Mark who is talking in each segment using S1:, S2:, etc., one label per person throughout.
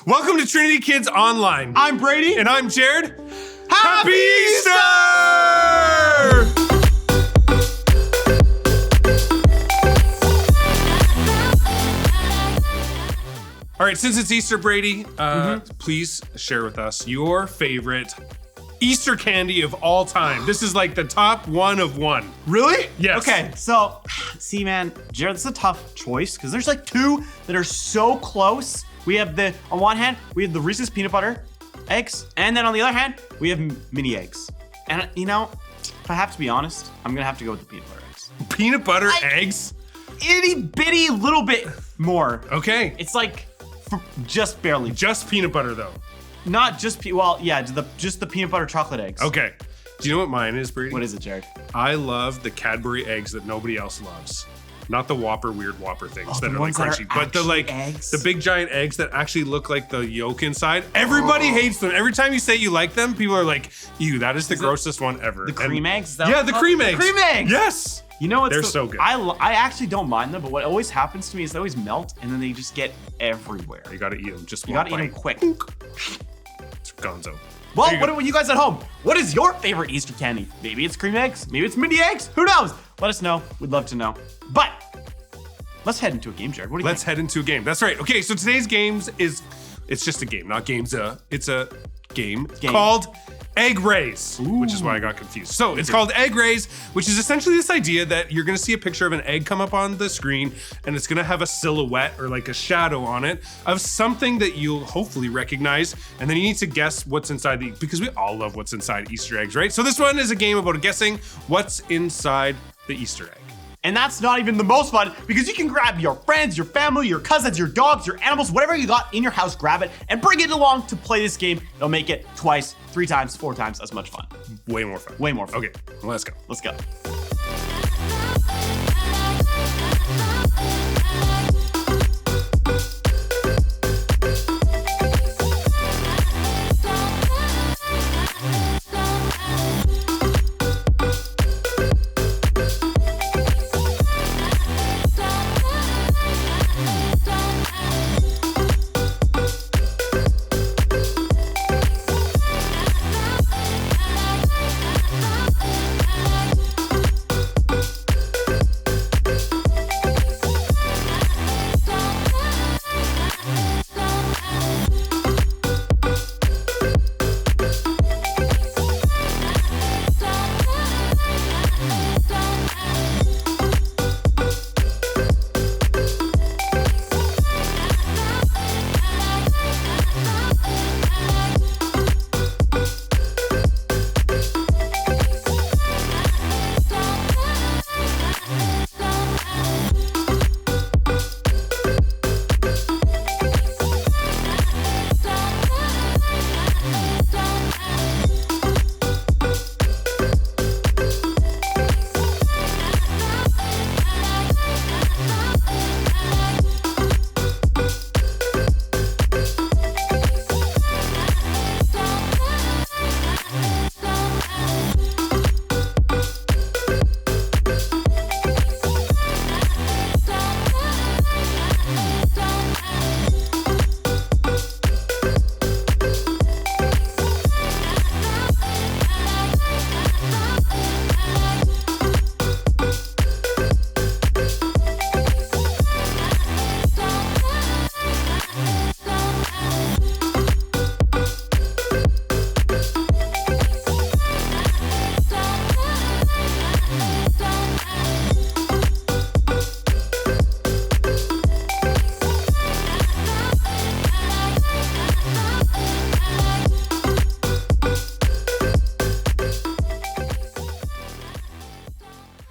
S1: Welcome to Trinity Kids Online.
S2: I'm Brady.
S1: And I'm Jared.
S2: Happy Easter!
S1: All right, since it's Easter, Brady, please share with us your favorite Easter candy of all time. This is like the top one of one.
S2: Really?
S1: Yes.
S2: Okay, so, see, man, Jared, this is a tough choice because there's like two that are so close. We have on one hand, we have the Reese's peanut butter eggs, and then on the other hand, we have mini eggs. And you know, if I have to be honest, I'm gonna have to go with the peanut butter eggs.
S1: Peanut butter eggs?
S2: Itty bitty little bit more.
S1: Okay.
S2: It's like just barely.
S1: Just peanut butter though.
S2: Not just just the peanut butter chocolate eggs.
S1: Okay. Do you know what mine is, Brady?
S2: What is it, Jared?
S1: I love the Cadbury eggs that nobody else loves. Not the Whopper, weird Whopper things that are like crunchy, but the like
S2: eggs?
S1: the big giant eggs that actually look like the yolk inside. Everybody hates them. Every time you say you like them, people are like, "Ew, that is the grossest one ever."
S2: The cream eggs?
S1: Yeah, the cream eggs.
S2: Cream eggs.
S1: Yes.
S2: You know what's
S1: They're so good.
S2: I actually don't mind them, but what always happens to me is they always melt and then they just get everywhere.
S1: You gotta eat them. Just
S2: You
S1: one
S2: gotta eat them
S1: bite.
S2: quick.
S1: It's Gonzo.
S2: Well,
S1: There you
S2: what
S1: go.
S2: about you guys at home? What is your favorite Easter candy? Maybe it's cream eggs. Maybe it's mini eggs. Who knows? Let us know. We'd love to know. But let's head into a game, Jared. What do you
S1: Let's
S2: think?
S1: head into a game. That's right. Okay, so today's games it's just a game, not games. It's a game called Egg Rays, which is why I got confused. So it's called Egg Rays, which is essentially this idea that you're gonna see a picture of an egg come up on the screen and it's gonna have a silhouette or like a shadow on it of something that you'll hopefully recognize. And then you need to guess what's inside because we all love what's inside Easter eggs, right? So this one is a game about guessing what's inside the Easter egg.
S2: And that's not even the most fun because you can grab your friends, your family, your cousins, your dogs, your animals, whatever you got in your house, grab it and bring it along to play this game. It'll make it twice, 3 times, 4 times as much fun.
S1: Way more fun.
S2: Way more fun.
S1: Okay, let's go.
S2: Let's go.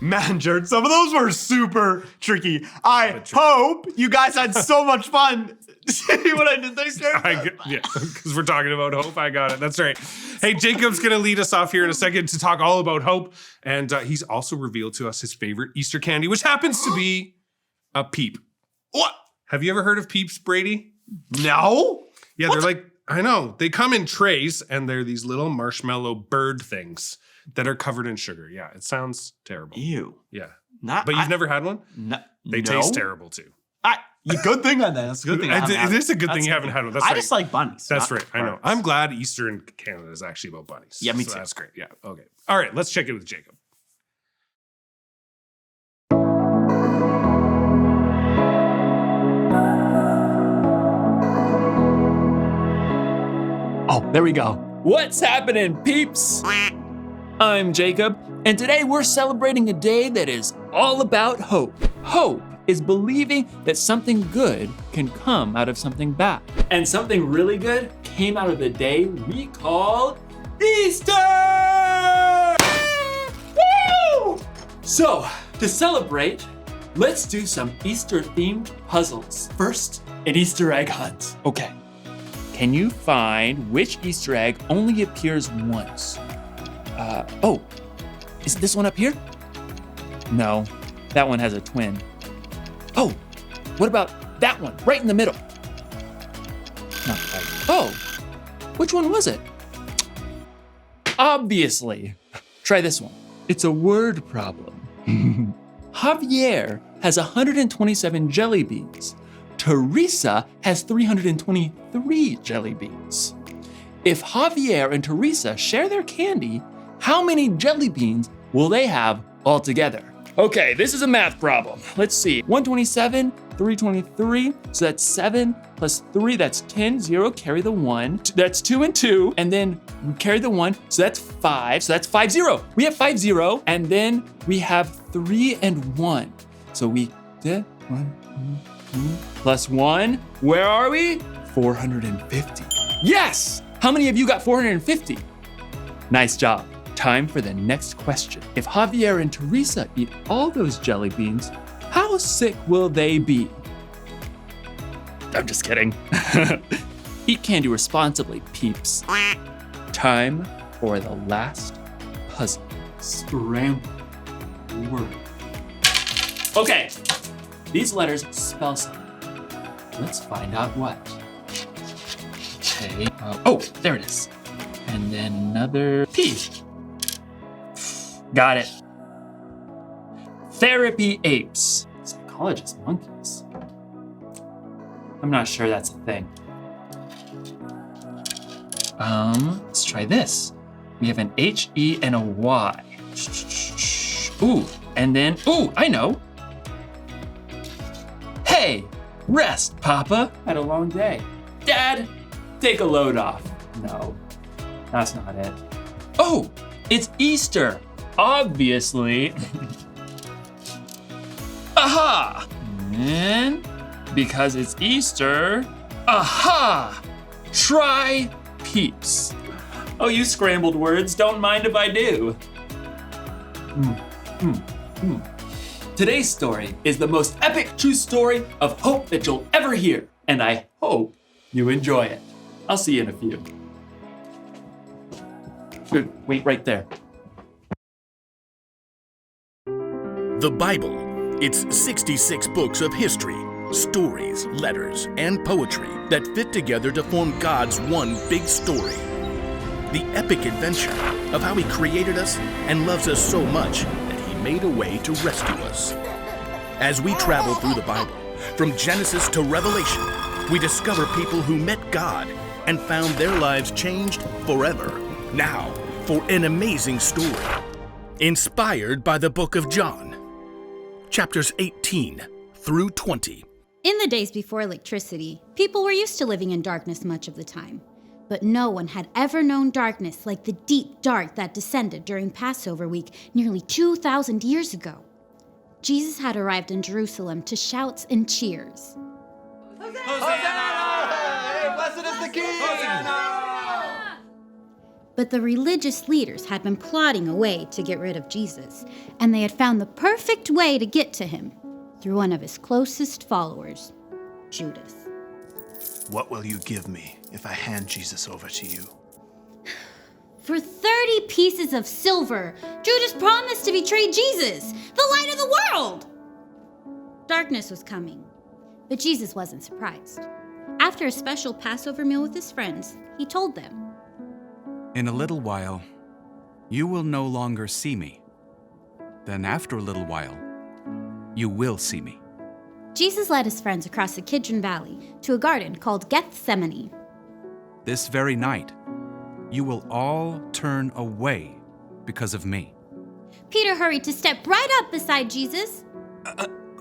S2: Man, Jared, some of those were super tricky. I hope you guys had so much fun. See what I did there, Jared?
S1: Yeah, because we're talking about hope. I got it. That's right. Hey, Jacob's going to lead us off here in a second to talk all about hope. And he's also revealed to us his favorite Easter candy, which happens to be a peep.
S2: What?
S1: Have you ever heard of peeps, Brady?
S2: No.
S1: Yeah, they're like, I know. They come in trays and they're these little marshmallow bird things that are covered in sugar. Yeah, it sounds terrible.
S2: Ew.
S1: Yeah.
S2: Not.
S1: But you've never had one?
S2: No.
S1: They taste terrible too.
S2: Good thing on that. That's a good thing.
S1: It is a good thing you haven't had one. That's
S2: I
S1: right.
S2: just like bunnies.
S1: That's
S2: not
S1: right. I know.
S2: birds.
S1: I'm glad Easter in Canada is actually about bunnies.
S2: Yeah, me too.
S1: That's great. Yeah. Okay. All right. Let's check it with Jacob.
S2: Oh, there we go.
S3: What's happening, peeps? I'm Jacob, and today we're celebrating a day that is all about hope. Hope is believing that something good can come out of something bad. And something really good came out of the day we call Easter! Woo! So, to celebrate, let's do some Easter-themed puzzles. First, an Easter egg hunt. Okay. Can you find which Easter egg only appears once? Oh, is this one up here? No, that one has a twin. Oh, what about that one right in the middle? Not quite. Oh, which one was it? Obviously. Try this one. It's a word problem. Javier has 127 jelly beans. Teresa has 323 jelly beans. If Javier and Teresa share their candy, how many jelly beans will they have altogether? Okay, this is a math problem. Let's see. 127, 323, so that's 7 plus 3, that's 10, 0, carry the 1. That's 2 and 2, and then we carry the 1, so that's 5, so that's 5, 0. We have 5, 0, and then we have 3 and 1. So we did 1, 2, plus 1, where are we? 450. Yes! How many of you got 450? Nice job. Time for the next question. If Javier and Teresa eat all those jelly beans, how sick will they be? I'm just kidding. Eat candy responsibly, peeps. Time for the last puzzle. Scramble word. Okay, these letters spell something. Let's find out what. Okay. Oh, there it is. And then another P. Got it. Therapy apes. Psychologist monkeys. I'm not sure that's a thing. Let's try this. We have an H-E and a Y. Ooh, and then, ooh, I know. Hey, rest, Papa. Had a long day. Dad, take a load off. No, that's not it. Oh, it's Easter. Obviously. Aha! And because it's Easter, aha! Try peeps. Oh, you scrambled words, don't mind if I do. Today's story is the most epic true story of hope that you'll ever hear, and I hope you enjoy it. I'll see you in a few. Good, wait right there.
S4: The Bible. It's 66 books of history, stories, letters, and poetry that fit together to form God's one big story. The epic adventure of how He created us and loves us so much that He made a way to rescue us. As we travel through the Bible, from Genesis to Revelation, we discover people who met God and found their lives changed forever. Now, for an amazing story, inspired by the book of John. Chapters 18 through 20.
S5: In the days before electricity, people were used to living in darkness much of the time. But no one had ever known darkness like the deep dark that descended during Passover week nearly 2,000 years ago. Jesus had arrived in Jerusalem to shouts and cheers.
S2: Hosanna! Hey, blessed is the King! Hosanna!
S5: But the religious leaders had been plotting a way to get rid of Jesus, and they had found the perfect way to get to him through one of his closest followers, Judas.
S6: What will you give me if I hand Jesus over to you?
S5: For 30 pieces of silver, Judas promised to betray Jesus, the light of the world. Darkness was coming, but Jesus wasn't surprised. After a special Passover meal with his friends, he told them,
S7: "In a little while, you will no longer see me. Then after a little while, you will see me."
S5: Jesus led his friends across the Kidron Valley to a garden called Gethsemane.
S7: This very night, you will all turn away because of me.
S5: Peter hurried to step right up beside Jesus.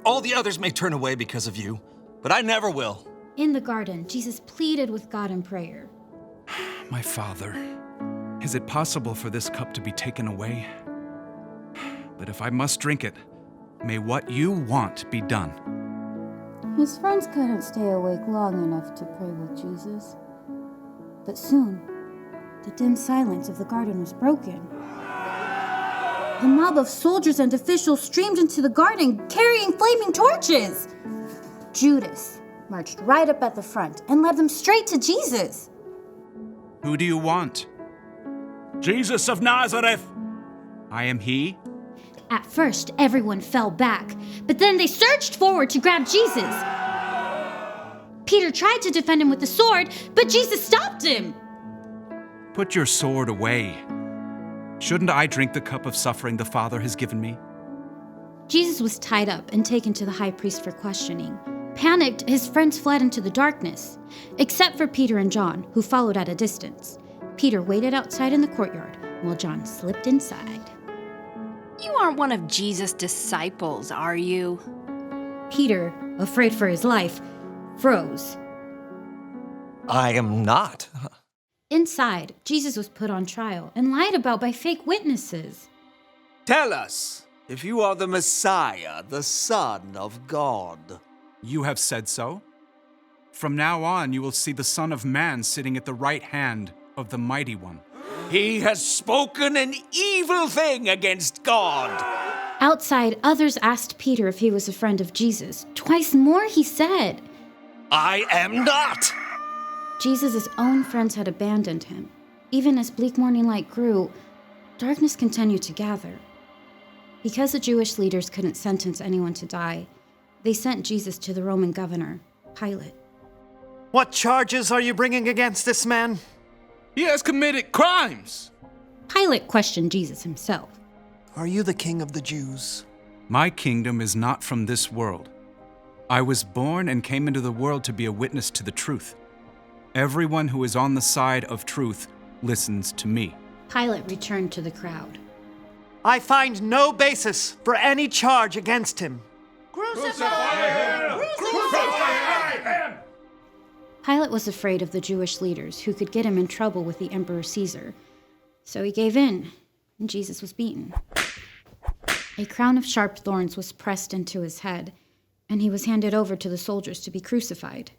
S8: All the others may turn away because of you, but I never will.
S5: In the garden, Jesus pleaded with God in prayer.
S7: My Father, is it possible for this cup to be taken away? But if I must drink it, may what you want be done.
S5: His friends couldn't stay awake long enough to pray with Jesus. But soon, the dim silence of the garden was broken. A mob of soldiers and officials streamed into the garden carrying flaming torches. Judas marched right up at the front and led them straight to Jesus.
S7: Who do you want?
S8: Jesus of Nazareth!
S7: I am he.
S5: At first, everyone fell back, but then they surged forward to grab Jesus. Peter tried to defend him with the sword, but Jesus stopped him.
S7: Put your sword away. Shouldn't I drink the cup of suffering the Father has given me?
S5: Jesus was tied up and taken to the high priest for questioning. Panicked, his friends fled into the darkness, except for Peter and John, who followed at a distance. Peter waited outside in the courtyard, while John slipped inside.
S9: You aren't one of Jesus' disciples, are you?
S5: Peter, afraid for his life, froze.
S8: I am not.
S5: Inside, Jesus was put on trial and lied about by fake witnesses.
S10: Tell us if you are the Messiah, the Son of God.
S7: You have said so. From now on, you will see the Son of Man sitting at the right hand of the Mighty One.
S10: He has spoken an evil thing against God.
S5: Outside, others asked Peter if he was a friend of Jesus. Twice more, he said.
S10: I am not.
S5: Jesus' own friends had abandoned him. Even as bleak morning light grew, darkness continued to gather. Because the Jewish leaders couldn't sentence anyone to die, they sent Jesus to the Roman governor, Pilate.
S6: What charges are you bringing against this man?
S8: He has committed crimes.
S5: Pilate questioned Jesus himself.
S6: Are you the king of the Jews?
S7: My kingdom is not from this world. I was born and came into the world to be a witness to the truth. Everyone who is on the side of truth listens to me.
S5: Pilate returned to the crowd.
S6: I find no basis for any charge against him.
S5: Pilate was afraid of the Jewish leaders who could get him in trouble with the Emperor Caesar. So he gave in, and Jesus was beaten. A crown of sharp thorns was pressed into his head, and he was handed over to the soldiers to be crucified.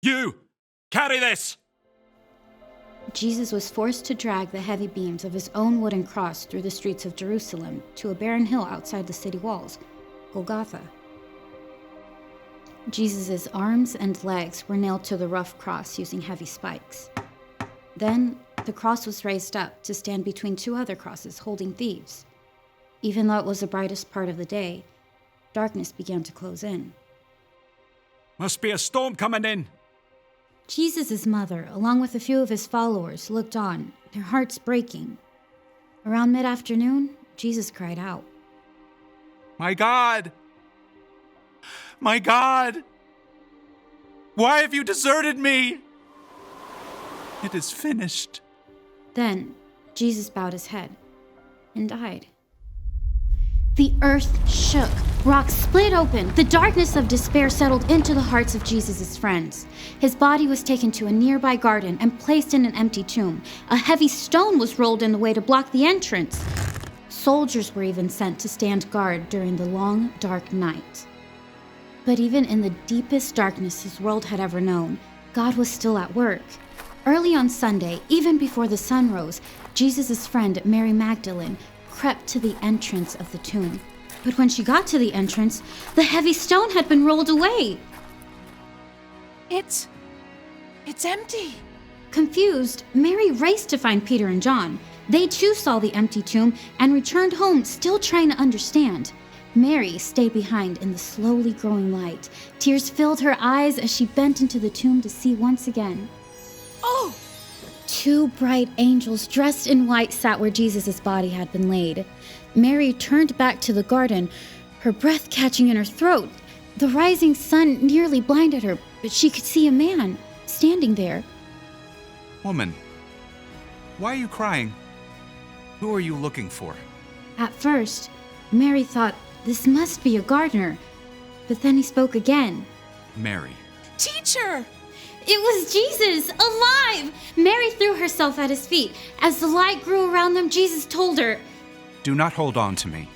S8: You! Carry this!
S5: Jesus was forced to drag the heavy beams of his own wooden cross through the streets of Jerusalem to a barren hill outside the city walls, Golgotha. Jesus' arms and legs were nailed to the rough cross using heavy spikes. Then, the cross was raised up to stand between two other crosses holding thieves. Even though it was the brightest part of the day, darkness began to close in.
S8: Must be a storm coming in.
S5: Jesus' mother, along with a few of his followers, looked on, their hearts breaking. Around mid-afternoon, Jesus cried out,
S7: My God! My God! Why have you deserted me? It is finished.
S5: Then, Jesus bowed his head and died. The earth shook. Rocks split open. The darkness of despair settled into the hearts of Jesus' friends. His body was taken to a nearby garden and placed in an empty tomb. A heavy stone was rolled in the way to block the entrance. Soldiers were even sent to stand guard during the long, dark night. But even in the deepest darkness his world had ever known, God was still at work. Early on Sunday, even before the sun rose, Jesus' friend Mary Magdalene crept to the entrance of the tomb. But when she got to the entrance, the heavy stone had been rolled away.
S9: It's empty.
S5: Confused, Mary raced to find Peter and John. They too saw the empty tomb and returned home, still trying to understand. Mary stayed behind in the slowly growing light. Tears filled her eyes as she bent into the tomb to see once again.
S9: Oh!
S5: Two bright angels dressed in white sat where Jesus' body had been laid. Mary turned back to the garden, her breath catching in her throat. The rising sun nearly blinded her, but she could see a man standing there.
S7: Woman, why are you crying? Who are you looking for?
S5: At first, Mary thought this must be a gardener, but then he spoke again.
S7: Mary.
S11: Teacher!
S5: It was Jesus, alive! Mary threw herself at his feet. As the light grew around them, Jesus told her,
S7: Do not hold on to me.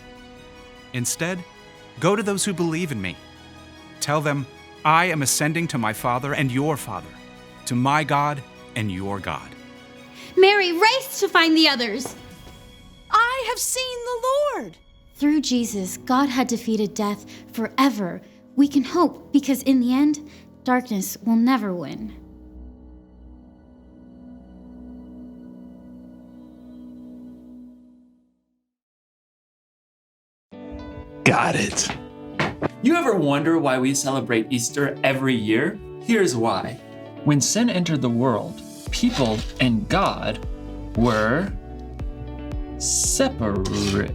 S7: Instead, go to those who believe in me. Tell them, I am ascending to my Father and your Father, to my God and your God.
S5: Mary raced to find the others.
S11: I have seen the Lord.
S5: Through Jesus, God had defeated death forever. We can hope because in the end, darkness will never win.
S3: Got it. You ever wonder why we celebrate Easter every year? Here's why. When sin entered the world, people and God were separate.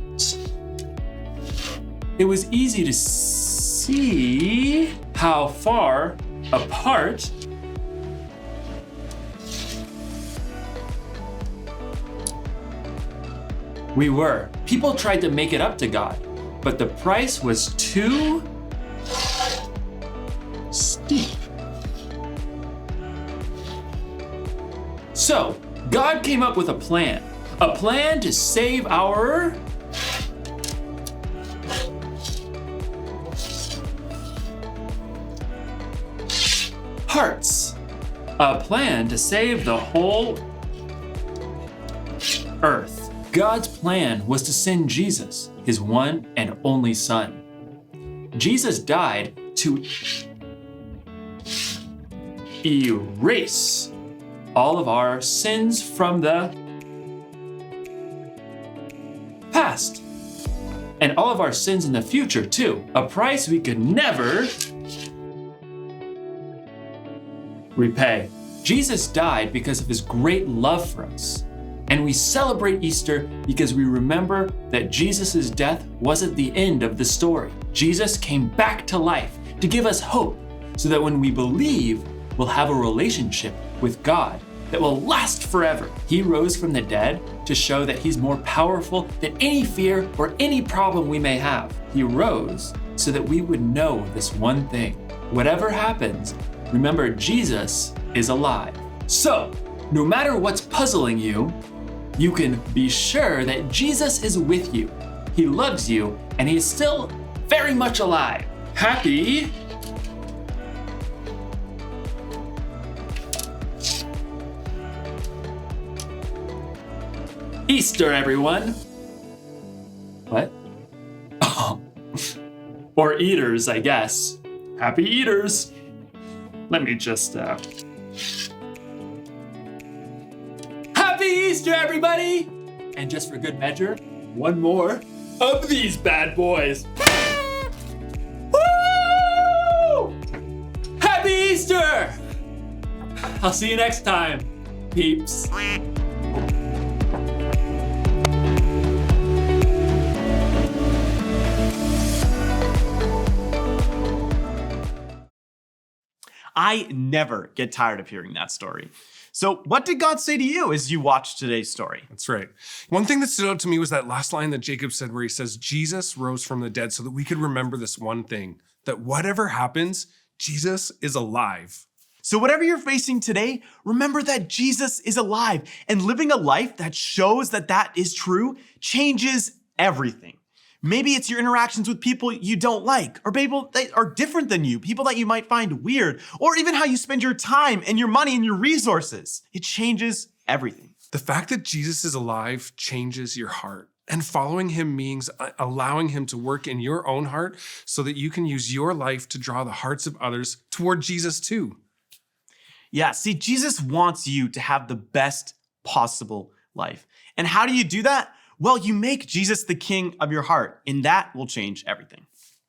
S3: It was easy to see how far apart we were. People tried to make it up to God, but the price was too steep. So, God came up with a plan to save our hearts. A plan to save the whole earth. God's plan was to send Jesus, his one and only Son. Jesus died to erase all of our sins from the past and all of our sins in the future too. A price we could never repay. Jesus died because of his great love for us. And we celebrate Easter because we remember that Jesus' death wasn't the end of the story. Jesus came back to life to give us hope so that when we believe, we'll have a relationship with God that will last forever. He rose from the dead to show that he's more powerful than any fear or any problem we may have. He rose so that we would know this one thing. Whatever happens, remember Jesus is alive. So, no matter what's puzzling you, you can be sure that Jesus is with you. He loves you, and he is still very much alive. Happy Easter, everyone. What? Oh. Or eaters, I guess. Happy eaters. Let me just, Happy Easter, everybody! And just for good measure, one more of these bad boys. Woo! Happy Easter! I'll see you next time, peeps.
S2: I never get tired of hearing that story. So what did God say to you as you watched today's story?
S1: That's right. One thing that stood out to me was that last line that Jacob said where he says, Jesus rose from the dead so that we could remember this one thing, that whatever happens, Jesus is alive.
S2: So whatever you're facing today, remember that Jesus is alive, and living a life that shows that that is true changes everything. Maybe it's your interactions with people you don't like, or people that are different than you, people that you might find weird, or even how you spend your time and your money and your resources. It changes everything.
S1: The fact that Jesus is alive changes your heart. And following him means allowing him to work in your own heart so that you can use your life to draw the hearts of others toward Jesus too.
S2: Yeah, see, Jesus wants you to have the best possible life. And how do you do that? Well, you make Jesus the king of your heart, and that will change everything.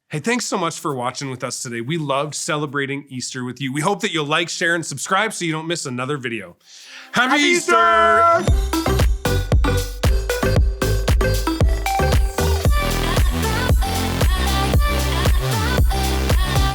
S1: Hey, thanks so much for watching with us today. We loved celebrating Easter with you. We hope that you'll like, share, and subscribe so you don't miss another video. Happy Easter!